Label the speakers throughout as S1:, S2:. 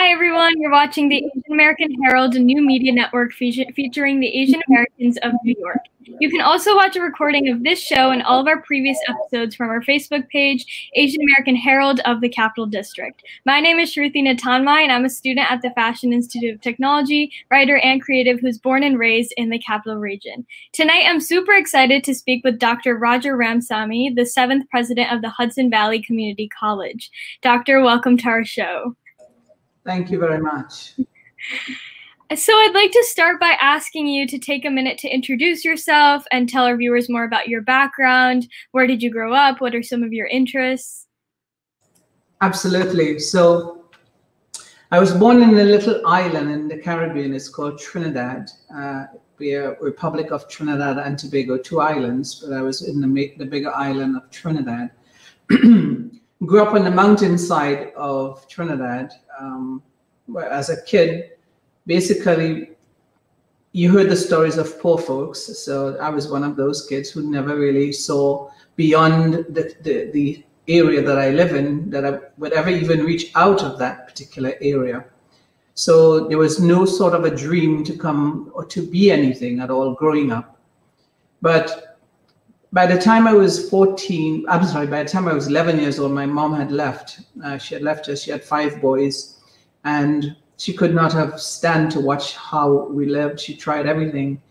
S1: Hi everyone, you're watching the Asian American Herald, a new media network featuring the Asian Americans of New York. You can also watch a recording of this show and all of our previous episodes from our Facebook page, Asian American Herald of the Capital District. My name is Shruti Natanmai, and I'm a student at the Fashion Institute of Technology, writer and creative who's born and raised in the Capital Region. Tonight, I'm super excited to speak with Dr. Ramsammy, the 7th president of the Hudson Valley Community College. Doctor, welcome to our show.
S2: Thank you very much.
S1: So I'd like to start by asking you to take a minute to introduce yourself and tell our viewers more about your background. Where did you grow up? What are some of your interests?
S2: Absolutely. So I was born in a little island in the Caribbean. It's called Trinidad. We are Republic of Trinidad and Tobago, 2 islands, but I was in the bigger island of Trinidad. Grew up on the mountainside of Trinidad. Where as a kid, basically, you heard the stories of poor folks. So I was one of those kids who never really saw beyond the area that I live in, that I would ever even reach out of that particular area. So there was no sort of a dream to come or to be anything at all growing up. But by the time I was by the time I was 11 years old, my mom had left. She had left us. She had 5 boys. And she could not have stand to watch how we lived. She tried everything.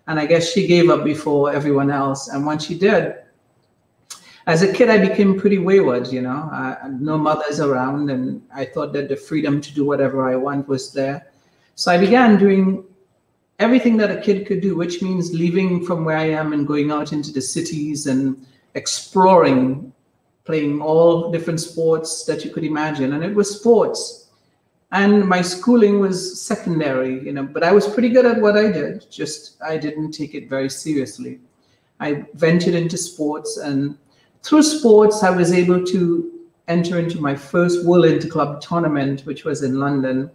S2: And I guess she gave up before everyone else. And when she did, as a kid, I became pretty wayward, you know. No mothers around, and I thought that the freedom to do whatever I want was there. So I began doing everything that a kid could do, which means leaving from where I am and going out into the cities and exploring, playing all different sports that you could imagine. And it was sports. And my schooling was secondary, you know, but I was pretty good at what I did, just I didn't take it very seriously. I ventured into sports, and through sports, I was able to enter into my first World Interclub tournament, which was in London.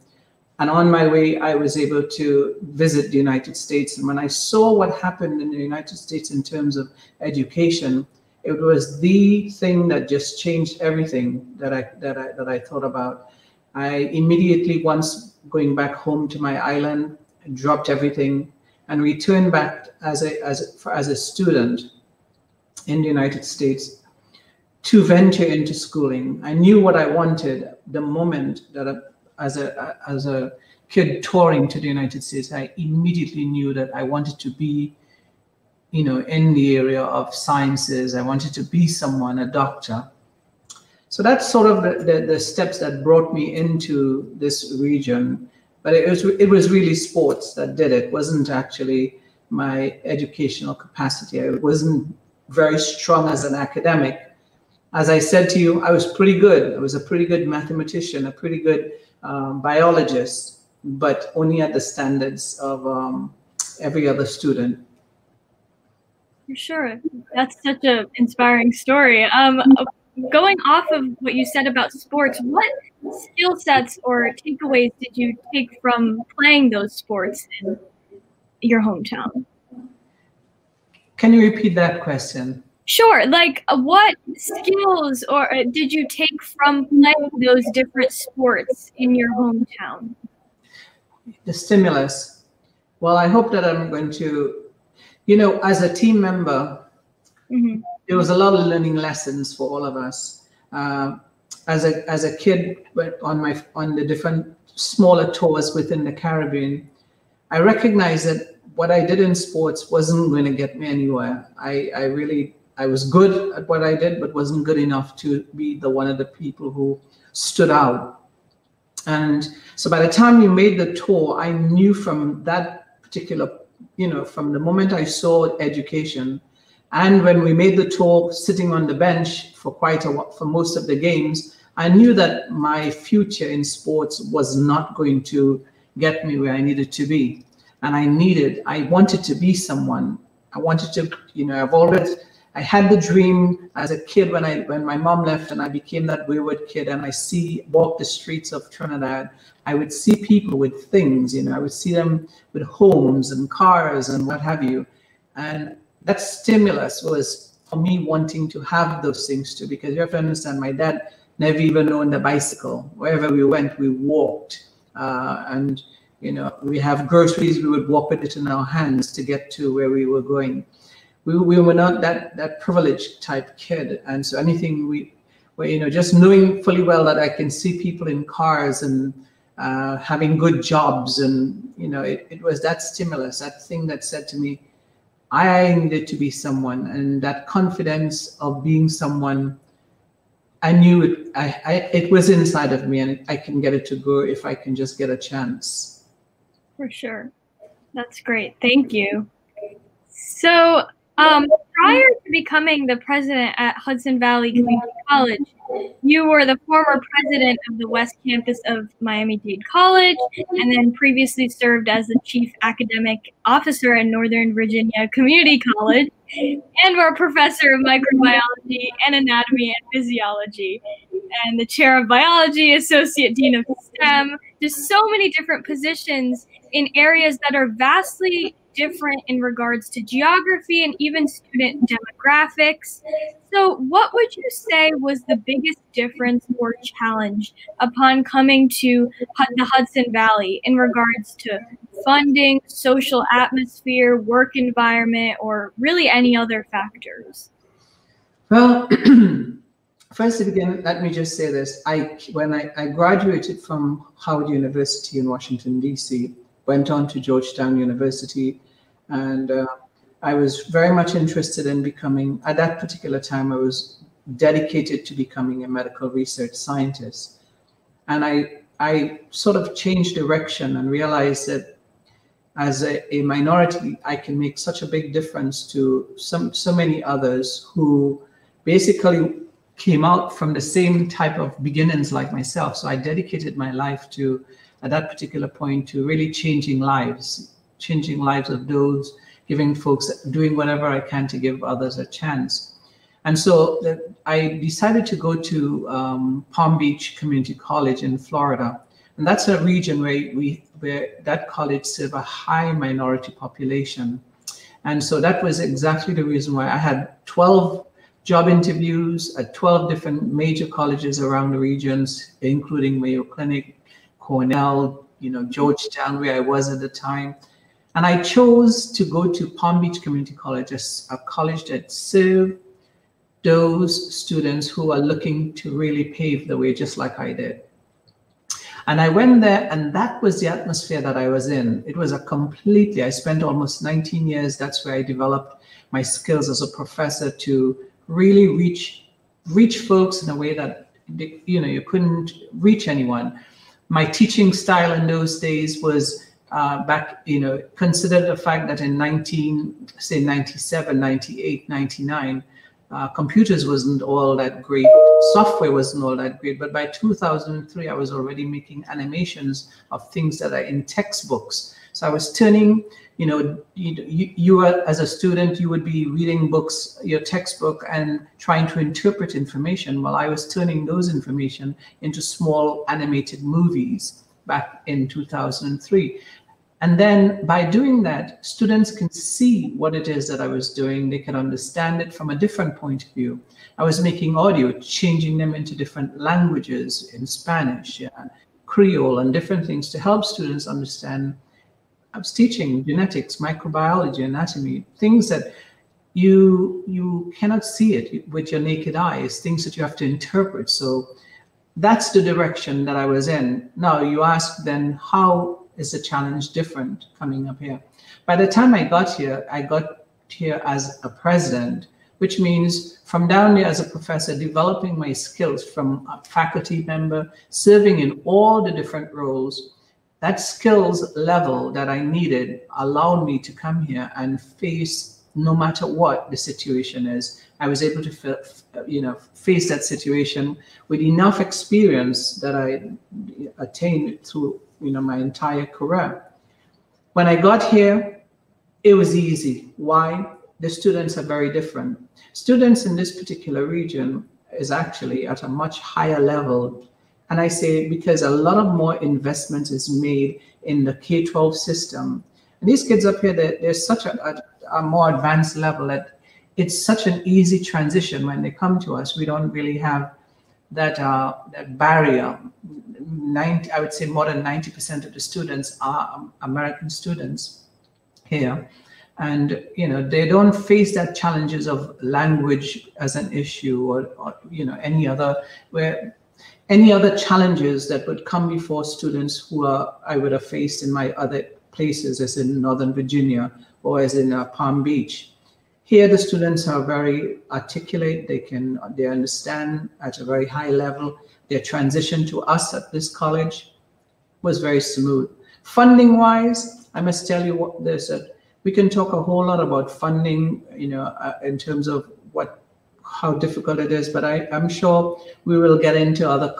S2: And on my way, I was able to visit the United States. And when I saw what happened in the United States in terms of education, it was the thing that just changed everything that I thought about. I immediately, once going back home to my island, dropped everything and returned back as a student in the United States to venture into schooling. I knew what I wanted the moment that as a kid touring to the United States. I immediately knew that I wanted to be, you know, in the area of sciences. I wanted to be someone, a doctor. So that's sort of the steps that brought me into this region. But it was really sports that did it. It wasn't actually my educational capacity. I wasn't very strong as an academic. As I said to you, I was pretty good. I was a pretty good mathematician, a pretty good biologist, but only at the standards of every other student.
S1: For sure. That's such an inspiring story. Going off of what you said about sports, what skill sets or takeaways did you take from playing those sports in your hometown?
S2: Can you repeat that question?
S1: Sure. Like, what skills did you take from playing those different sports in your hometown?
S2: The stimulus. Well, I hope that I'm going to, you know, as a team member, there was a lot of learning lessons for all of us. As a kid, on the different smaller tours within the Caribbean, I recognized that what I did in sports wasn't going to get me anywhere. I was good at what I did, but wasn't good enough to be one of the people who stood out. And so by the time we made the tour, I knew from that particular, you know, from the moment I saw education. And when we made the tour, sitting on the bench for quite a while, for most of the games, I knew that my future in sports was not going to get me where I needed to be. And I wanted to be someone. I wanted to, you know, I had the dream as a kid when my mom left and I became that wayward kid, and I walk the streets of Trinidad, I would see people with things, you know, I would see them with homes and cars and what have you. And that stimulus was for me wanting to have those things too, because you have to understand, my dad never even owned a bicycle. Wherever we went, we walked. And, you know, we have groceries, we would walk with it in our hands to get to where we were going. We were not that privileged type kid. And so anything you know, just knowing fully well that I can see people in cars and having good jobs, and, you know, it was that stimulus, that thing that said to me, I needed to be someone, and that confidence of being someone, I knew it was inside of me, and I can get it to grow if I can just get a chance.
S1: For sure. That's great. Thank you. So prior to becoming the president at Hudson Valley Community College, you were the former president of the West Campus of Miami-Dade College, and then previously served as the chief academic officer at Northern Virginia Community College, and were a professor of microbiology and anatomy and physiology, and the chair of biology, associate dean of STEM, just so many different positions in areas that are vastly different in regards to geography and even student demographics. So what would you say was the biggest difference or challenge upon coming to the Hudson Valley in regards to funding, social atmosphere, work environment, or really any other factors?
S2: Well, first to begin, let me just say this. When I graduated from Howard University in Washington, D.C., went on to Georgetown University, and I was very much interested in becoming, at that particular time, I was dedicated to becoming a medical research scientist. And I sort of changed direction and realized that as a minority, I can make such a big difference to so many others who basically came out from the same type of beginnings like myself. So I dedicated my life to, at that particular point, to really changing lives of those, giving folks, doing whatever I can to give others a chance. And so I decided to go to Palm Beach Community College in Florida. And that's a region where that college served a high minority population. And so that was exactly the reason why I had 12 job interviews at 12 different major colleges around the regions, including Mayo Clinic, Cornell, you know, Georgetown, where I was at the time. And I chose to go to Palm Beach Community College, a college that served those students who are looking to really pave the way, just like I did. And I went there, and that was the atmosphere that I was in. It was I spent almost 19 years. That's where I developed my skills as a professor to really reach folks in a way that, you know, you couldn't reach anyone. My teaching style in those days was consider the fact that in 97, 98, 99, computers wasn't all that great, software wasn't all that great, but by 2003, I was already making animations of things that are in textbooks. So I was turning, you as a student, you would be reading books, your textbook, and trying to interpret information, while I was turning those information into small animated movies back in 2003. And then by doing that, students can see what it is that I was doing. They can understand it from a different point of view. I was making audio, changing them into different languages, in Spanish, Creole, and different things to help students understand. I was teaching genetics, microbiology, anatomy, things that you cannot see it with your naked eye. It's things that you have to interpret. So that's the direction that I was in. Now you ask then, how is the challenge different coming up here? By the time I got here as a president, which means from down there as a professor, developing my skills from a faculty member, serving in all the different roles. That skills level that I needed allowed me to come here and face, no matter what the situation is, I was able to face that situation with enough experience that I attained through my entire career. When I got here, it was easy. Why? The students are very different. Students in this particular region is actually at a much higher level. And I say because a lot of more investment is made in the K-12 system. And these kids up here, there's such a more advanced level that it's such an easy transition when they come to us. We don't really have that barrier. I would say more than 90% of the students are American students here. And, they don't face that challenges of language as an issue or any other challenges that would come before students who I would have faced in my other places, as in Northern Virginia or as in Palm Beach. Here, the students are very articulate. They understand at a very high level. Their transition to us at this college was very smooth. Funding-wise, I must tell you we can talk a whole lot about funding, in terms of how difficult it is, but I'm sure we will get into other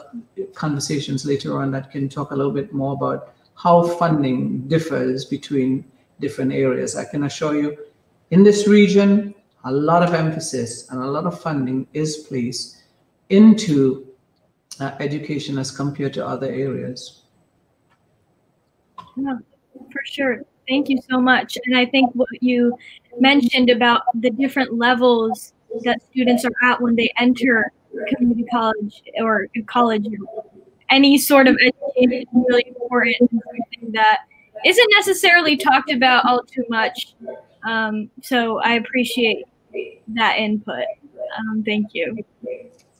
S2: conversations later on that can talk a little bit more about how funding differs between different areas. I can assure you, in this region, a lot of emphasis and a lot of funding is placed into education as compared to other areas.
S1: Yeah, for sure. Thank you so much. And I think what you mentioned about the different levels that students are at when they enter community college or college, any sort of education is really important, and something that isn't necessarily talked about all too much. So I appreciate that input. Thank you.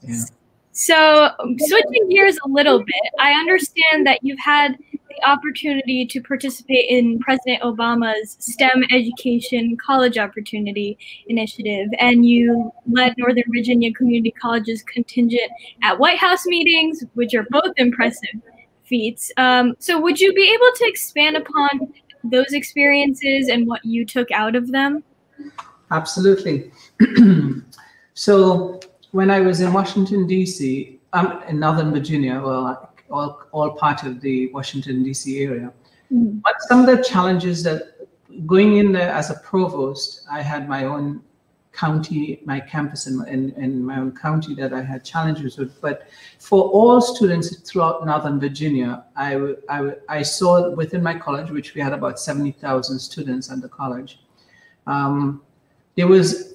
S2: Yeah.
S1: So switching gears a little bit, I understand that you've had the opportunity to participate in President Obama's STEM Education College Opportunity Initiative, and you led Northern Virginia Community College's contingent at White House meetings, which are both impressive feats. So would you be able to expand upon those experiences and what you took out of them?
S2: Absolutely. So when I was in Washington, D.C., in Northern Virginia, well, all part of the Washington, D.C. area. Mm-hmm. But some of the challenges that going in there as a provost, I had my own county, my campus in my own county that I had challenges with. But for all students throughout Northern Virginia, I saw within my college, which we had about 70,000 students at the college, there was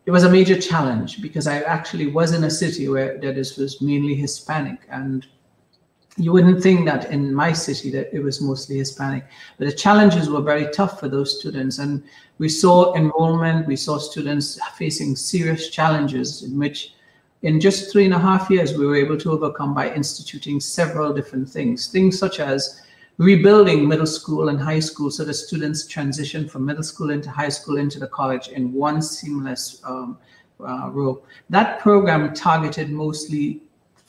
S2: it was a major challenge because I actually was in a city where this was mainly Hispanic, and you wouldn't think that in my city that it was mostly Hispanic, but the challenges were very tough for those students. And we saw enrollment, we saw students facing serious challenges in which in just 3.5 years, we were able to overcome by instituting several different things such as rebuilding middle school and high school so the students transition from middle school into high school into the college in one seamless row. That program targeted mostly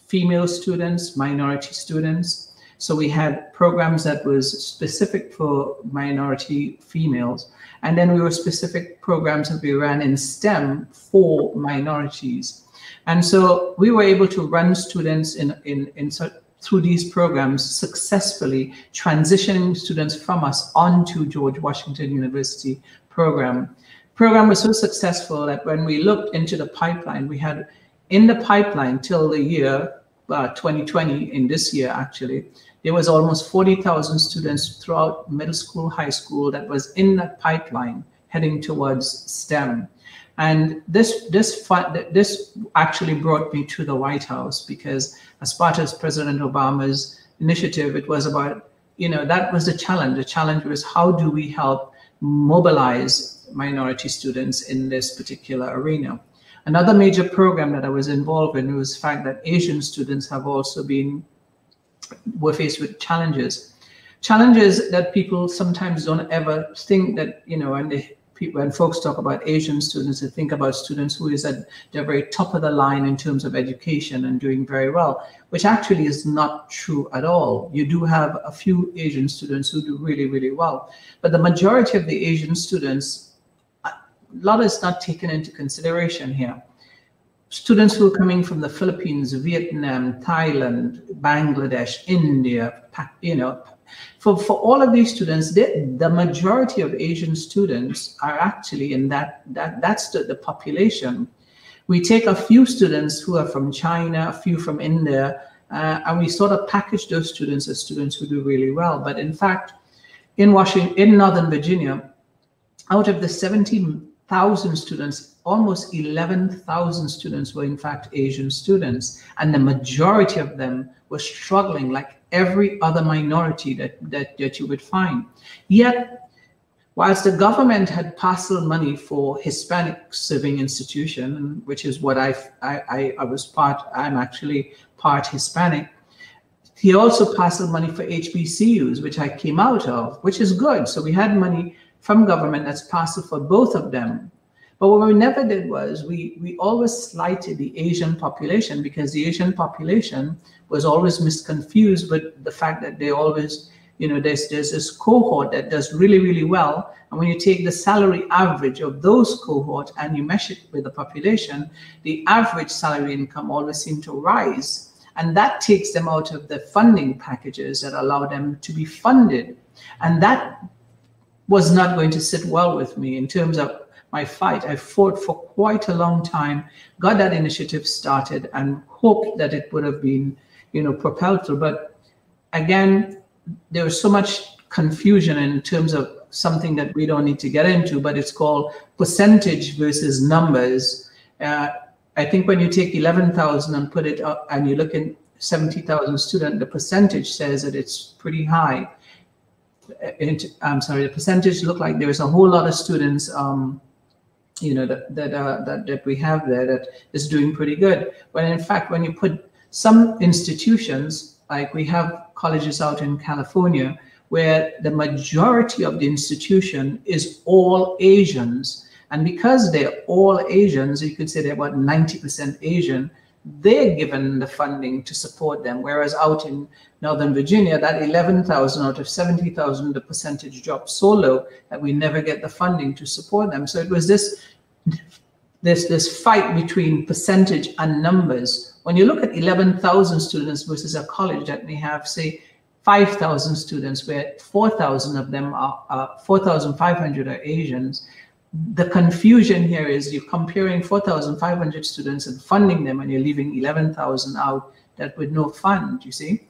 S2: female students, minority students. So we had programs that was specific for minority females. And then we were specific programs that we ran in STEM for minorities. And so we were able to run students through these programs successfully, transitioning students from us onto George Washington University program. Program was so successful that when we looked into the pipeline, we had in the pipeline till the year 2020, in this year actually, there was almost 40,000 students throughout middle school, high school that was in that pipeline heading towards STEM. And this actually brought me to the White House because as part of President Obama's initiative, it was about, that was the challenge. The challenge was how do we help mobilize minority students in this particular arena. Another major program that I was involved in was the fact that Asian students have also were faced with challenges that people sometimes don't ever think that, when folks talk about Asian students, they think about students who is at the very top of the line in terms of education and doing very well, which actually is not true at all. You do have a few Asian students who do really, really well, but the majority of the Asian students, a lot is not taken into consideration here. Students who are coming from the Philippines, Vietnam, Thailand, Bangladesh, India, for all of these students, the majority of Asian students are actually in that's the population. We take a few students who are from China, a few from India, and we sort of package those students as students who do really well. But in fact, in Northern Virginia, out of the 70 11,000 students, almost 11,000 students were in fact Asian students, and the majority of them were struggling like every other minority that you would find. Yet, whilst the government had parceled money for Hispanic serving institution, which is what I was part, I'm actually part Hispanic, he also parceled money for HBCUs, which I came out of, which is good. So we had money from government that's parceled for both of them. But what we never did was we always slighted the Asian population, because the Asian population was always misconfused with the fact that they always, you know, there's this cohort that does really, really well. And when you take the salary average of those cohort and you measure it with the population, the average salary income always seemed to rise. And that takes them out of the funding packages that allow them to be funded. And that was not going to sit well with me in terms of my fight. I fought for quite a long time, got that initiative started, and hoped that it would have been, you know, propelled through. But again, there was so much confusion in terms of something that we don't need to get into, but it's called percentage versus numbers. I think when you take 11,000 and put it up and you look at 70,000 students, the percentage says that it's pretty high. I'm sorry, the percentage look like there's a whole lot of students, you know, that we have there that is doing pretty good. When in fact, when you put some institutions, like we have colleges out in California, where the majority of the institution is all Asians. And because they're all Asians, you could say they're about 90% Asian, they're given the funding to support them. Whereas out in Northern Virginia, that 11,000 out of 70,000, the percentage dropped so low that we never get the funding to support them. So it was this fight between percentage and numbers. When you look at 11,000 students versus a college that may have, say, 5,000 students, where 4,000 of them are, 4,500 are Asians, the confusion here is you're comparing 4,500 students and funding them, and you're leaving 11,000 out that with no fund, you see.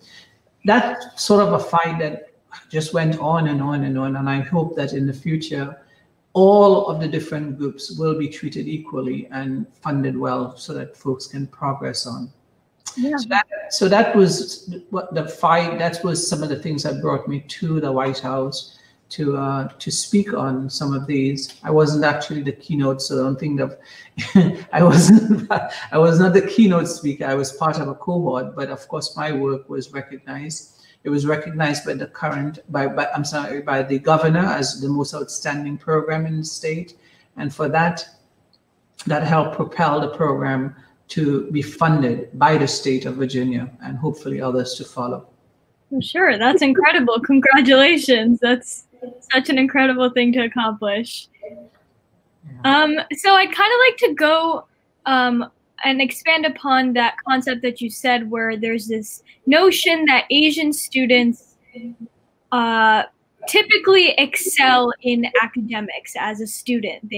S2: That's sort of a fight that just went on and on and on, and I hope that in the future, all of the different groups will be treated equally and funded well so that folks can progress on. Yeah. So that was what the fight, that was some of the things that brought me to the White House to speak on some of these. I wasn't actually the keynote, so I don't think of, I was not the keynote speaker. I was part of a cohort, but of course my work was recognized. It was recognized by the current, by the governor as the most outstanding program in the state. And for that helped propel the program to be funded by the state of Virginia and hopefully others to follow.
S1: Sure, that's incredible. Congratulations. That's such an incredible thing to accomplish. Yeah. So I'd kind of like to go and expand upon that concept that you said, where there's this notion that Asian students typically excel in academics as a student.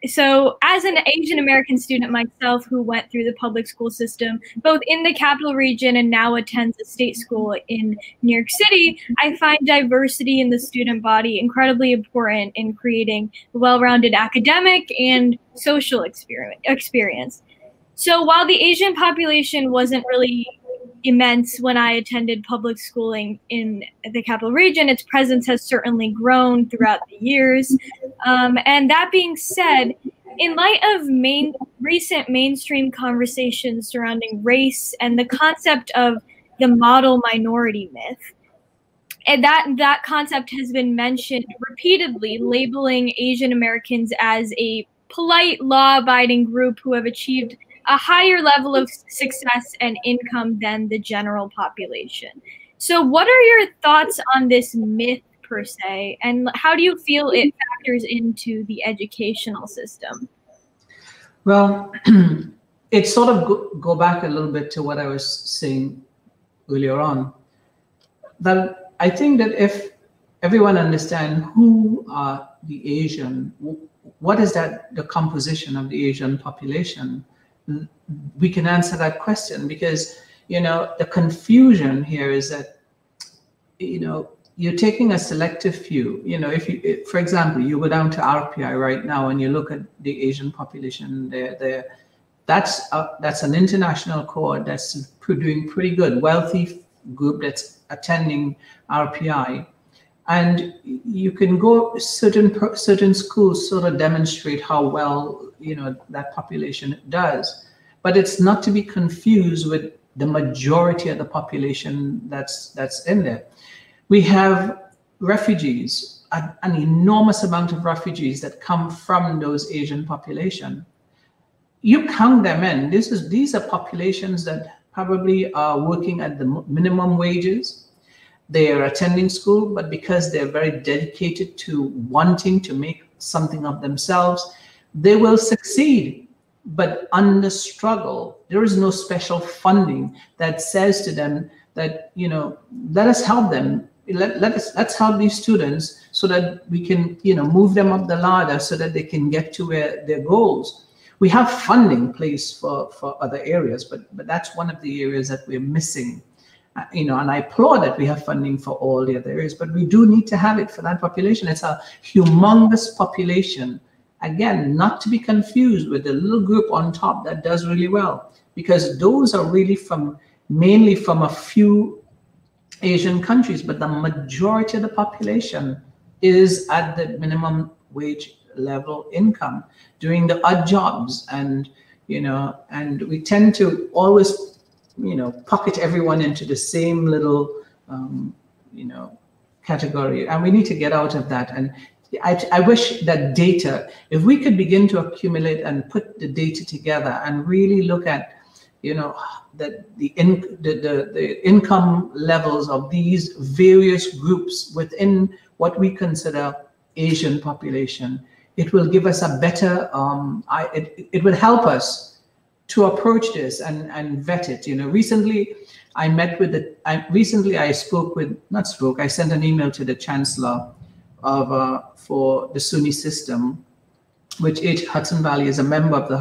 S1: So as an Asian American student myself who went through the public school system, both in the capital region and now attends a state school in New York City, I find diversity in the student body incredibly important in creating a well-rounded academic and social experience. So while the Asian population wasn't really immense when I attended public schooling in the capital region, its presence has certainly grown throughout the years. And that being said, in light of recent mainstream conversations surrounding race and the concept of the model minority myth, and that concept has been mentioned repeatedly, labeling Asian Americans as a polite, law-abiding group who have achieved a higher level of success and income than the general population. So what are your thoughts on this myth per se, and how do you feel it factors into the educational system?
S2: Well, it sort of go back a little bit to what I was saying earlier on, that I think that if everyone understands who are the Asian, what is the composition of the Asian population, we can answer that question. Because, you know, the confusion here is that, you know, you're taking a selective few. You know, for example, you go down to RPI right now and you look at the Asian population, that's an international cohort that's doing pretty good, wealthy group that's attending RPI. And you can go certain schools sort of demonstrate how well, you know, that population does, but it's not to be confused with the majority of the population that's in there. We have refugees, an enormous amount of refugees that come from those Asian population. You count them in. These are populations that probably are working at the minimum wages. They are attending school, but because they're very dedicated to wanting to make something of themselves, they will succeed. But under struggle, there is no special funding that says to them that, you know, let us help them. Let's help these students so that we can, you know, move them up the ladder so that they can get to their goals. We have funding placed for other areas, but that's one of the areas that we're missing. You know, and I applaud that we have funding for all the other areas, but we do need to have it for that population. It's a humongous population. Again, not to be confused with the little group on top that does really well, because those are really mainly from a few Asian countries, but the majority of the population is at the minimum wage level income, doing the odd jobs, and, you know, and we tend to always, you know, pocket everyone into the same little, you know, category, and we need to get out of that. And I wish that data, if we could begin to accumulate and put the data together and really look at, you know, the income levels of these various groups within what we consider Asian population, it will give us a better, it will help us to approach this and vet it. You know, recently I met with I sent an email to the Chancellor for the SUNY system, which Hudson Valley is a member of the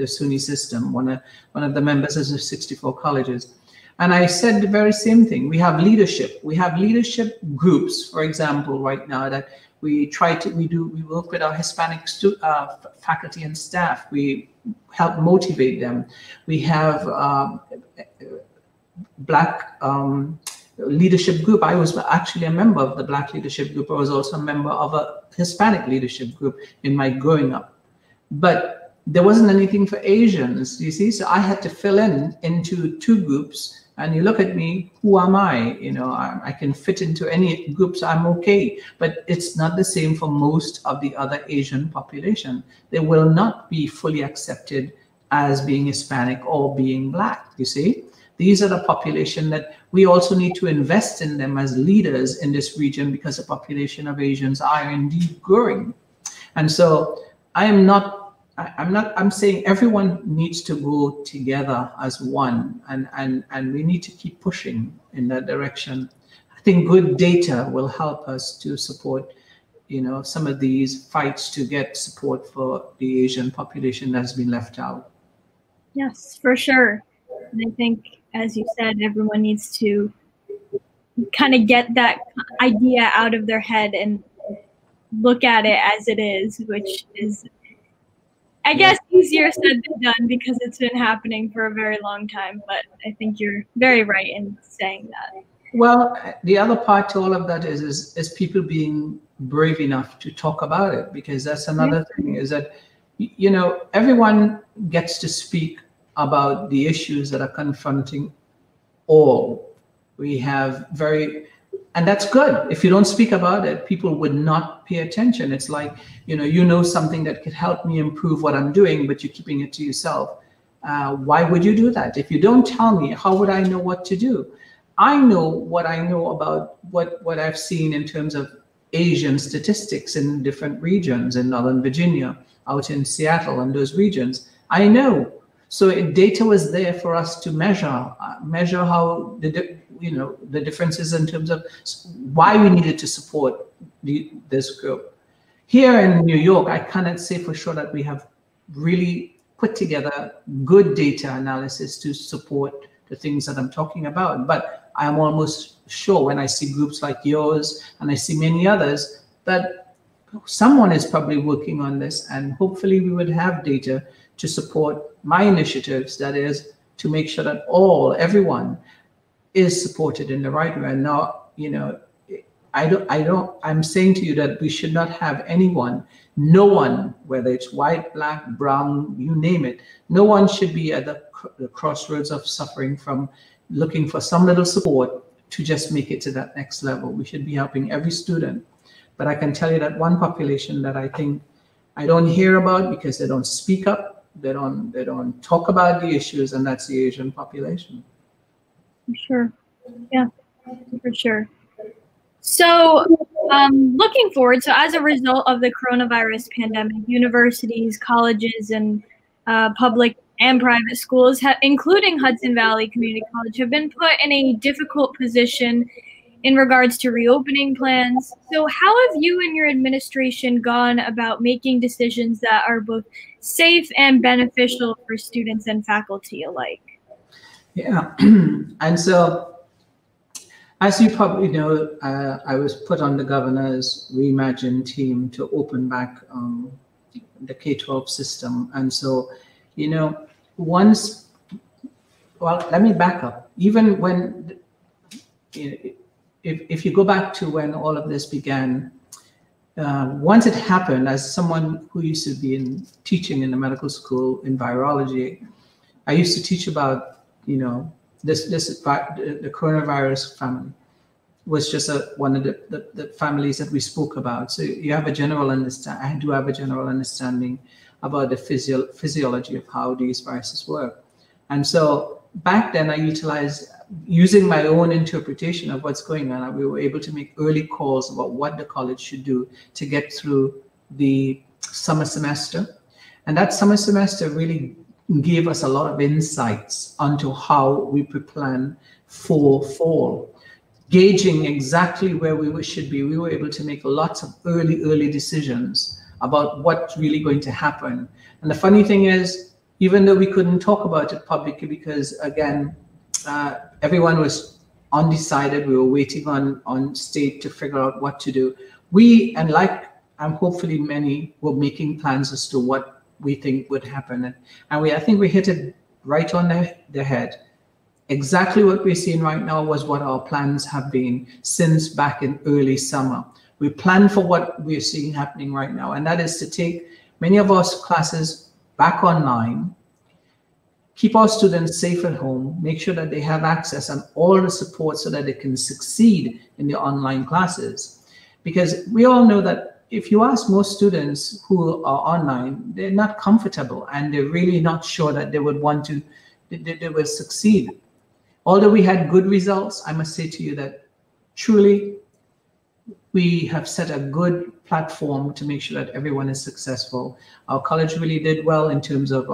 S2: SUNY system. One of the members is of 64 colleges. And I said the very same thing. We have leadership. We have leadership groups, for example, right now that we work with our Hispanic faculty and staff. We help motivate them. We have Black leadership group. I was actually a member of the Black leadership group. I was also a member of a Hispanic leadership group in my growing up. But there wasn't anything for Asians, you see? So I had to fill into two groups. And you look at me, who am I? You know, I can fit into any groups, I'm okay. But it's not the same for most of the other Asian population. They will not be fully accepted as being Hispanic or being Black, you see? These are the population that we also need to invest in them as leaders in this region, because the population of Asians are indeed growing. And so I'm saying everyone needs to go together as one, and we need to keep pushing in that direction. I think good data will help us to support, you know, some of these fights to get support for the Asian population that's been left out.
S1: Yes, for sure. And I think, as you said, everyone needs to kind of get that idea out of their head and look at it as it is, which is, I guess, easier said than done because it's been happening for a very long time. But I think you're very right in saying that.
S2: Well, the other part to all of that is people being brave enough to talk about it, because that's another thing, is that, you know, everyone gets to speak about the issues that are confronting all. We have and that's good. If you don't speak about it, people would not pay attention. It's like, you know something that could help me improve what I'm doing, but you're keeping it to yourself. Why would you do that? If you don't tell me, how would I know what to do? I know what I know about what I've seen in terms of Asian statistics in different regions, in Northern Virginia, out in Seattle and those regions. I know. So data was there for us to measure how the differences in terms of why we needed to support this group. Here in New York, I cannot say for sure that we have really put together good data analysis to support the things that I'm talking about. But I'm almost sure when I see groups like yours and I see many others that someone is probably working on this, and hopefully we would have data to support my initiatives, that is to make sure that everyone is supported in the right way. And not, I'm saying to you that we should not have no one, whether it's white, black, brown, you name it, no one should be at the crossroads of suffering from looking for some little support to just make it to that next level. We should be helping every student. But I can tell you that one population that I think I don't hear about because they don't speak up, they don't talk about the issues, and that's the Asian population.
S1: For sure. Yeah, for sure. So looking forward, so as a result of the coronavirus pandemic, universities, colleges, and public and private schools, including Hudson Valley Community College, have been put in a difficult position in regards to reopening plans. So how have you and your administration gone about making decisions that are both safe and beneficial for students and faculty alike?
S2: Yeah, and so, as you probably know, I was put on the governor's Reimagine team to open back the K-12 system. And so, well, let me back up. Even when, if you go back to when all of this began, once it happened, as someone who used to be teaching in the medical school in virology, I used to teach about, the coronavirus family was just one of the families that we spoke about. So you have a general understanding. I do have a general understanding about the physiology of how these viruses work. And so back then I utilized, using my own interpretation of what's going on, we were able to make early calls about what the college should do to get through the summer semester. And that summer semester really gave us a lot of insights onto how we could plan for fall. Gauging exactly where we should be, we were able to make lots of early decisions about what's really going to happen. And the funny thing is, even though we couldn't talk about it publicly because, again, everyone was undecided, we were waiting on state to figure out what to do. We, and hopefully many, were making plans as to what we think would happen. And I think we hit it right on the head. Exactly what we're seeing right now was what our plans have been since back in early summer. We plan for what we're seeing happening right now, and that is to take many of our classes back online, keep our students safe at home, make sure that they have access and all the support so that they can succeed in the online classes. Because we all know that if you ask most students who are online, they're not comfortable and they're really not sure that they would want to, they will succeed. Although we had good results, I must say to you that truly we have set a good platform to make sure that everyone is successful. Our college really did well in terms of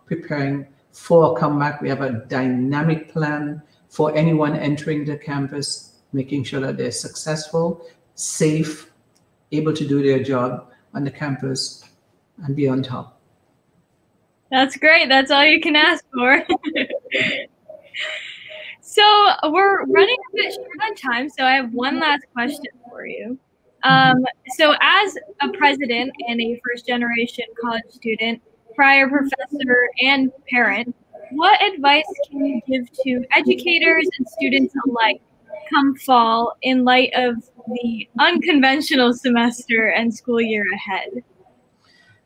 S2: preparing for a comeback. We have a dynamic plan for anyone entering the campus, making sure that they're successful, safe, able to do their job on the campus and be on top.
S1: That's great. That's all you can ask for. So we're running a bit short on time, so I have one last question for you. So as a president and a first-generation college student, prior professor, and parent, what advice can you give to educators and students alike come fall in light of the unconventional semester and school year ahead?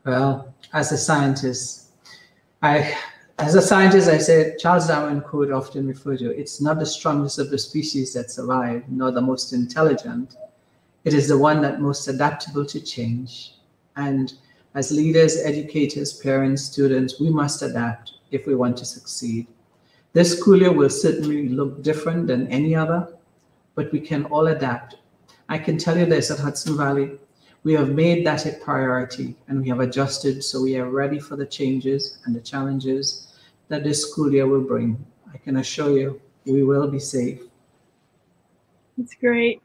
S2: Well, as a scientist, I said, Charles Darwin quote often referred to, it's not the strongest of the species that survive, nor the most intelligent. It is the one that most adaptable to change. And as leaders, educators, parents, students, we must adapt if we want to succeed. This school year will certainly look different than any other, but we can all adapt. I can tell you this, at Hudson Valley, we have made that a priority and we have adjusted so we are ready for the changes and the challenges that this school year will bring. I can assure you, we will be safe.
S1: That's great.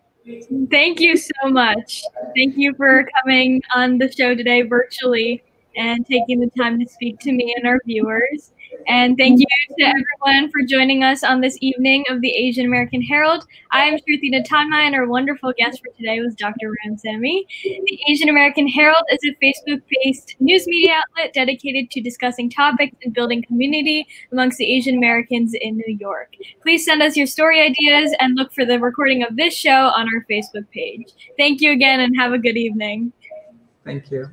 S1: Thank you so much. Thank you for coming on the show today virtually and taking the time to speak to me and our viewers. And thank you to everyone for joining us on this evening of the Asian American Herald. I am Shruti Natanma, and our wonderful guest for today was Dr. Ramsammy. The Asian American Herald is a Facebook-based news media outlet dedicated to discussing topics and building community amongst the Asian Americans in New York. Please send us your story ideas and look for the recording of this show on our Facebook page. Thank you again, and have a good evening.
S2: Thank you.